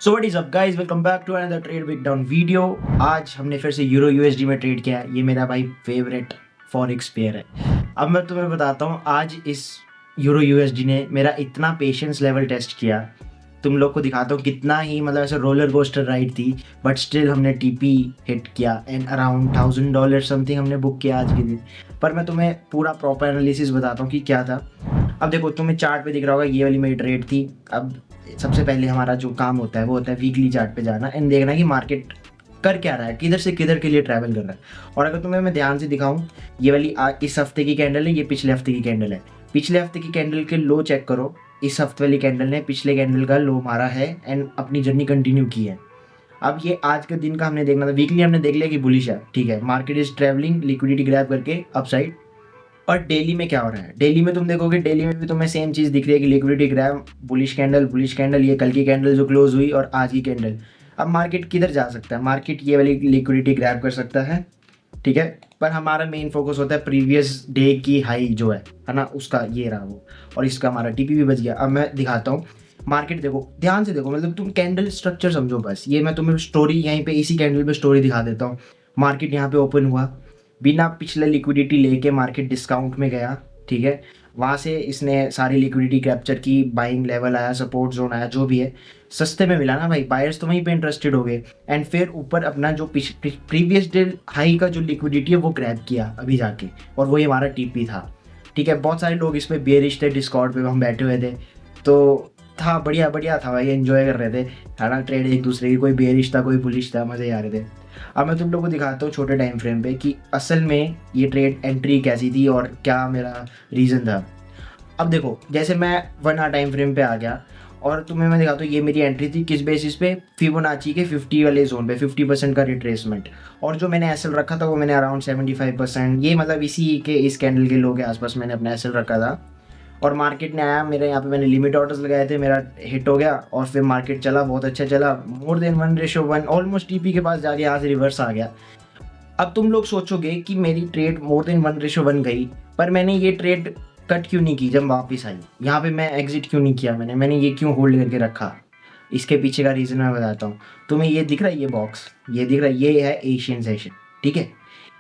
So what is up guys, welcome back to another trade breakdown video. आज हमने फिर से यूरो यूएसडी में ट्रेड किया है। ये मेरा भाई फेवरेट फॉरेक्स पेयर है। अब मैं तुम्हें बताता हूँ, आज इस यूरो यूएसडी ने मेरा इतना पेशेंस लेवल टेस्ट किया। तुम लोग को दिखाता हूँ कितना ही मतलब ऐसे रोलर कोस्टर राइड थी, बट स्टिल हमने टीपी हिट किया एंड अराउंड $1000 समथिंग हमने बुक किया आज के दिन। पर मैं तुम्हें पूरा प्रॉपर एनालिसिस बताता हूँ कि क्या था। अब देखो, तुम्हें चार्ट पे दिख रहा होगा, ये वाली मेरी ट्रेड थी। अब सबसे पहले हमारा जो काम होता है वो होता है वीकली चार्ट पे जाना एंड देखना कि मार्केट कर क्या रहा है, किधर से किधर के लिए ट्रैवल कर रहा है। और अगर तुम्हें मैं ध्यान से दिखाऊं, ये वाली इस हफ्ते की कैंडल है, ये पिछले हफ्ते की कैंडल है। पिछले हफ्ते की कैंडल के लो चेक करो, इस हफ्ते वाली कैंडल ने पिछले कैंडल का लो मारा है एंड अपनी जर्नी कंटिन्यू की है। अब ये आज के दिन का हमने देखना था। वीकली हमने देख लिया कि बुलिश है, ठीक है, market is travelling liquidity grab करके अपसाइड। और डेली में क्या हो रहा है, डेली में तुम देखोगे, डेली में भी तुम्हें सेम चीज़ दिख रही है कि लिक्विडिटी ग्रैब, बुलिश कैंडल, ये कल की कैंडल जो क्लोज हुई और आज की कैंडल। अब मार्केट किधर जा सकता है? मार्केट ये वाली लिक्विडिटी ग्रैब कर सकता है, ठीक है, पर हमारा मेन फोकस होता है प्रीवियस डे की हाई जो है ना, उसका ये रहा वो, और इसका हमारा टीपी भी बच गया। अब मैं दिखाता हूँ मार्केट, देखो ध्यान से देखो, मतलब तुम कैंडल स्ट्रक्चर समझो बस। ये मैं तुम्हें स्टोरी यहीं पे इसी कैंडल पे स्टोरी दिखा देता हूँ। मार्केट यहाँ पे ओपन हुआ, बिना पिछले लिक्विडिटी लेके मार्केट डिस्काउंट में गया, ठीक है। वहाँ से इसने सारी लिक्विडिटी कैप्चर की, बाइंग लेवल आया, सपोर्ट जोन आया, जो भी है सस्ते में मिला ना भाई, बायर्स तो वहीं पे इंटरेस्टेड हो गए। एंड फिर ऊपर अपना जो प्रीवियस डे हाई का जो लिक्विडिटी है वो ग्रैब किया अभी जाके, और वही हमारा टीपी था, ठीक है। बहुत सारे लोग इसमें बेरिश थे, डिस्कॉर्ड पे हम बैठे हुए थे, तो था बढ़िया था भाई, एंजॉय कर रहे थे, है ना, ट्रेड एक दूसरे की, कोई बेरिश था कोई बुलिश था, मज़े आ रहे थे। अब मैं तुम लोग को दिखाता हूँ छोटे टाइम फ्रेम पे कि असल में ये ट्रेड एंट्री कैसी थी और क्या मेरा रीज़न था। अब देखो, जैसे मैं 1 आवर टाइम फ्रेम पे आ गया और तुम्हें मैं दिखाता हूँ, ये मेरी एंट्री थी किस बेसिस पे, फिबोनाची के 50 वाले जोन पे, 50% का रिट्रेसमेंट। और जो मैंने एसएल रखा था वो मैंने अराउंड 75%, ये मतलब इसी के इस कैंडल के लो के आसपास मैंने अपना एसएल रखा था। और मार्केट ने आया मेरे यहाँ पे, मैंने लिमिट ऑर्डर्स लगाए थे, मेरा हिट हो गया और फिर मार्केट चला, बहुत अच्छा चला, मोर देन 1:1, ऑलमोस्ट टीपी के पास जाके यहाँ से रिवर्स आ गया। अब तुम लोग सोचोगे कि मेरी ट्रेड मोर देन 1:1 गई, पर मैंने ये ट्रेड कट क्यों नहीं की जब वापस आई? यहाँ पे मैं एग्जिट क्यों नहीं किया? मैंने ये क्यों होल्ड करके रखा? इसके पीछे का रीज़न मैं बताता हूँ। तुम्हें ये दिख रहा है, ये बॉक्स ये दिख रहा है, ये है एशियन सेशन, ठीक है।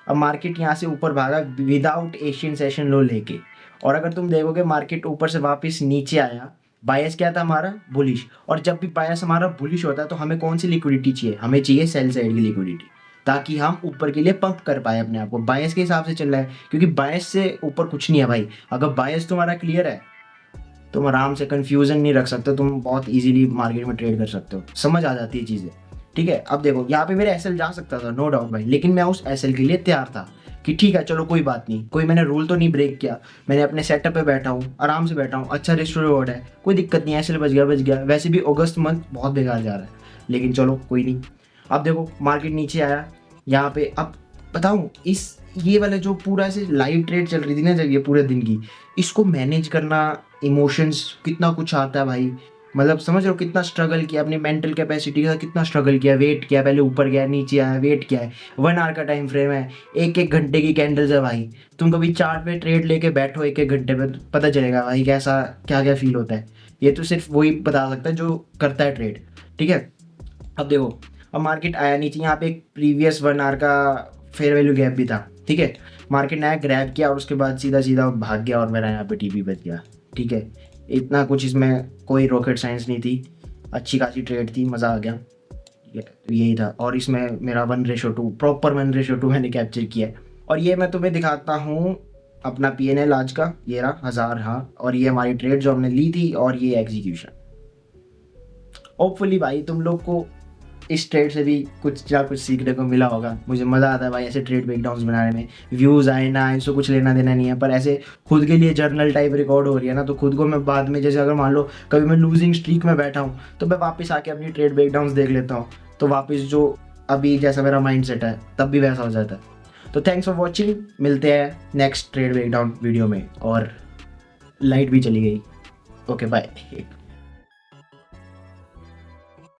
अब मार्केट यहाँ से ऊपर भागा विदाउट एशियन सेशन लो लेके, और अगर तुम देखोगे मार्केट ऊपर से वापस नीचे आया, बायस क्या था हमारा? बुलिश। और जब भी बायस हमारा बुलिश होता है तो हमें कौन सी लिक्विडिटी चाहिए? हमें चाहिए सेल साइड की लिक्विडिटी, ताकि हम ऊपर के लिए पंप कर पाए अपने आप को। बायस के हिसाब से चल रहा है, क्योंकि बायस से ऊपर कुछ नहीं है भाई। अगर बायस तुम्हारा क्लियर है, तुम आराम से कंफ्यूजन नहीं रख सकते, तुम बहुत इजीली मार्केट में ट्रेड कर सकते हो, समझ आ जाती है चीज़ें, ठीक है। अब देखो, यहाँ पे मेरा एसएल जा सकता था, नो डाउट भाई, लेकिन मैं उस एसएल के लिए तैयार था कि ठीक है चलो कोई बात नहीं, कोई मैंने रूल तो नहीं ब्रेक किया, मैंने अपने सेटअप पे बैठा हूँ, आराम से बैठा हूँ, अच्छा रिस्क रिवॉर्ड है, कोई दिक्कत नहीं है, एसएल बच गया। वैसे भी अगस्त मंथ बहुत बेकार जा रहा है, लेकिन चलो कोई नहीं। अब देखो मार्केट नीचे आया यहाँ पे। अब बताऊँ, इस ये वाला जो पूरा ऐसे लाइव ट्रेड चल रही थी ना जब, ये पूरे दिन की, इसको मैनेज करना, इमोशंस, कितना कुछ आता है भाई। मतलब समझ रहे हो कितना स्ट्रगल किया, अपनी मेंटल कैपेसिटी के साथ कितना स्ट्रगल किया, वेट किया, पहले ऊपर गया नीचे आया, वेट किया है। 1 आवर का टाइम फ्रेम है, 1 घंटे की कैंडल्स है भाई। तुम कभी चार्ट पे ट्रेड लेके बैठो 1 घंटे में, पता चलेगा भाई कैसा क्या क्या फील होता है। ये तो सिर्फ वही बता सकता है जो करता है ट्रेड, ठीक है। अब देखो, अब मार्केट आया नीचे, यहाँ पे एक प्रीवियस 1 आवर का फेयर वैल्यू गैप भी था, ठीक है। मार्केट ने आया, ग्रैब किया और उसके बाद सीधा भाग गया और मेरा यहाँ पे टीपी बच गया, ठीक है। इतना कुछ इसमें कोई रॉकेट साइंस नहीं थी, अच्छी खासी ट्रेड थी, मज़ा आ गया, यही था। और इसमें मेरा 1:2 प्रॉपर 1:2 मैंने कैप्चर किया है। और ये मैं तुम्हें दिखाता हूँ अपना PNL आज का, ये रहा 1000, हाँ, और ये हमारी ट्रेड जो हमने ली थी, और ये एग्जीक्यूशन। होपफुली भाई तुम लोग को इस ट्रेड से भी कुछ या कुछ सीखने को मिला होगा। मुझे मज़ा आता है भाई ऐसे ट्रेड ब्रेकडाउन्स बनाने में, व्यूज़ आए ना आए इसको कुछ लेना देना नहीं है, पर ऐसे खुद के लिए जर्नल टाइप रिकॉर्ड हो रही है ना, तो खुद को मैं बाद में, जैसे अगर मान लो कभी मैं लूजिंग स्ट्रीक में बैठा हूँ, तो मैं वापस आके अपनी ट्रेड ब्रेकडाउन्स देख लेता हूँ, तो वापस जो अभी जैसा मेरा माइंड सेट है तब भी वैसा हो जाता है। तो थैंक्स फॉर वॉचिंग, मिलते हैं नेक्स्ट ट्रेड ब्रेकडाउन वीडियो में। और लाइट भी चली गई, ओके बाय।